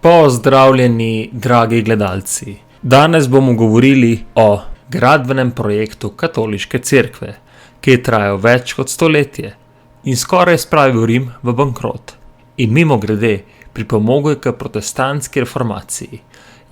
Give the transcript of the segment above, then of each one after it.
Pozdravljeni, dragi gledalci. Danes bomo govorili o gradbenem projektu Katoliške cerkve, ki je trajal več kot stoletje in skoraj spravil Rim v bankrot. In mimogrede, pripomogel je k protestantski reformaciji.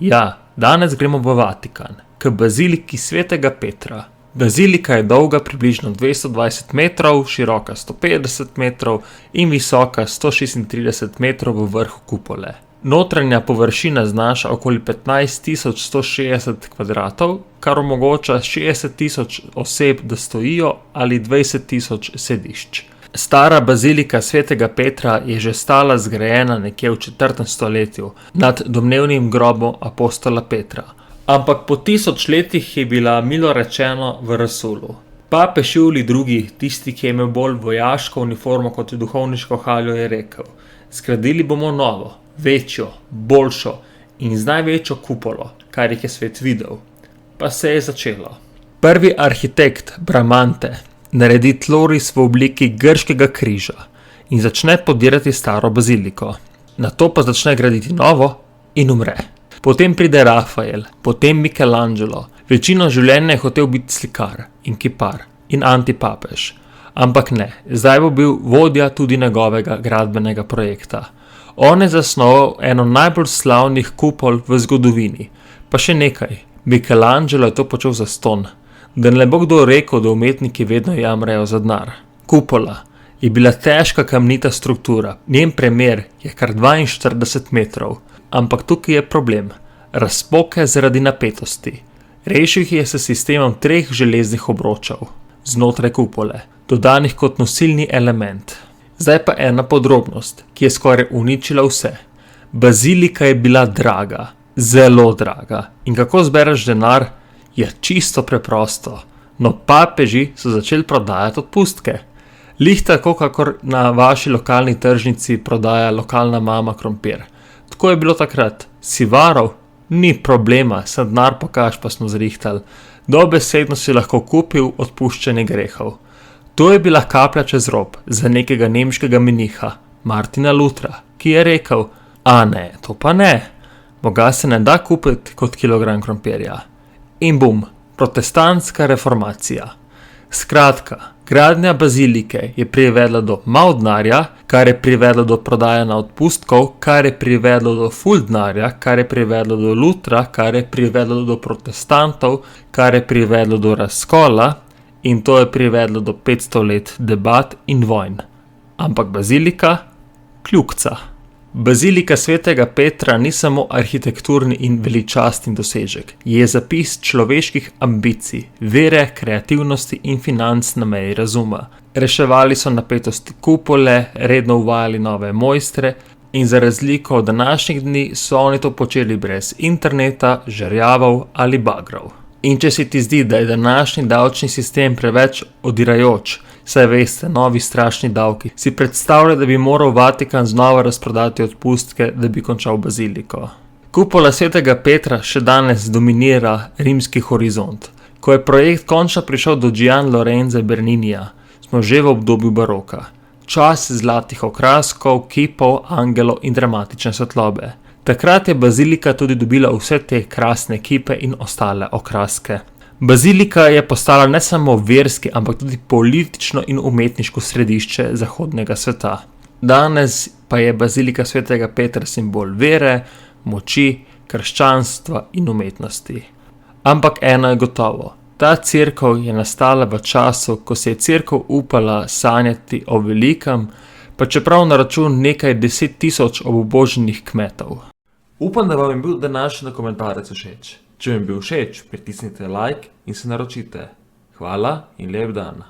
Ja, danes gremo v Vatikan, k baziliki svetega Petra. Bazilika je dolga približno 220 metrov, široka 150 metrov in visoka 136 metrov v vrhu kupole. Notranja površina znaša okoli 15.160 kvadratov, kar omogoča 60.000 oseb, da stojijo, ali 20.000 sedišč. Stara bazilika svetega Petra je že stala zgrajena nekje v 4. stoletju nad domnevnim grobom apostola Petra. Ampak po 1000 letih je bila milo rečeno v razsulu. Papež Julij II, tisti, ki je imel bolj vojaško uniformo kot duhovniško haljo, je rekel: zgradili bomo novo, večjo, boljšo in z največjo kupolo, kar jih je svet videl. Pa se je začelo. Prvi arhitekt Bramante naredi tloris v obliki grškega križa in začne podirati staro baziliko. Nato pa začne graditi novo in umre. Potem pride Rafael, potem Michelangelo. Večino življenja je hotel biti slikar in kipar in antipapež. Ampak ne, zdaj bo bil vodja tudi njegovega gradbenega projekta. On je zasnoval eno najbolj slavnih kupol v zgodovini. Pa še nekaj, Michelangelo je to počel zastonj. Da ne bo kdo rekel, da umetniki vedno jamrajo za denar. Kupola je bila težka kamnita struktura. Njen premer je kar 42 metrov. Ampak tukaj je problem. Razpoke zaradi napetosti. Rešil jih je s sistemom 3 železnih obročev znotraj kupole, dodanih kot nosilni element. Zdaj pa ena podrobnost, ki je skoraj uničila vse. Bazilika je bila draga, zelo draga. In kako zbereš denar? Je čisto preprosto. No, papeži so začeli prodajati odpustke. Lih tako, kakor na vaši lokalni tržnici prodaja lokalna mama krompir. Tako je bilo takrat. Si varal? Ni problema, se denar pokaž, pa smo zrihtali. Dobesedno si lahko kupil odpuščanje grehov. To je bila kaplja čez rob za nekega nemškega meniha, Martina Lutra, ki je rekel: a ne, to pa ne. Boga se ne da kupiti kot kilogram krompirja. In bum, protestantska reformacija. Skratka, gradnja bazilike je privedla do malo denarja, kar je privedlo do prodajanja odpustkov, kar je privedlo do ful denarja, kar je privedlo do Lutra, kar je privedlo do protestantov, kar je privedlo do razkola in to je privedlo do 500 let debat in vojn. Ampak bazilika? Kljukca. Bazilika svetega Petra ni samo arhitekturni in veličastni dosežek, je zapis človeških ambicij, vere, kreativnosti in financ na meji razuma. Reševali so napetosti kupole, redno uvajali nove mojstre in za razliko od današnjih dni so oni to počeli brez interneta, žerjavov ali bagrov. In če se ti zdi, da je današnji davčni sistem preveč odirajoč, saj veste, novi strašni davki, si predstavlja, da bi moral Vatikan znova razprodati odpustke, da bi končal baziliko. Kupola svetega Petra še danes dominira rimski horizont. Ko je projekt končno prišel do Gian Lorenza Berninija, smo že v obdobju baroka. Čas zlatih okraskov, kipov, angelov in dramatične svetlobe. Takrat je bazilika tudi dobila vse te krasne kipe in ostale okraske. Bazilika je postala ne samo verski, ampak tudi politično in umetniško središče zahodnega sveta. Danes pa je bazilika svetega Petra simbol vere, moči, krščanstva in umetnosti. Ampak eno je gotovo. Ta cerkev je nastala v času, ko se je cerkev upala sanjati o velikem, pa čeprav na račun nekaj 10.000 obuboženih kmetov. Upam, da vam je bil današnji dokumentarec všeč. Če vam je bil všeč, pritisnite like in se naročite. Hvala in lep dan.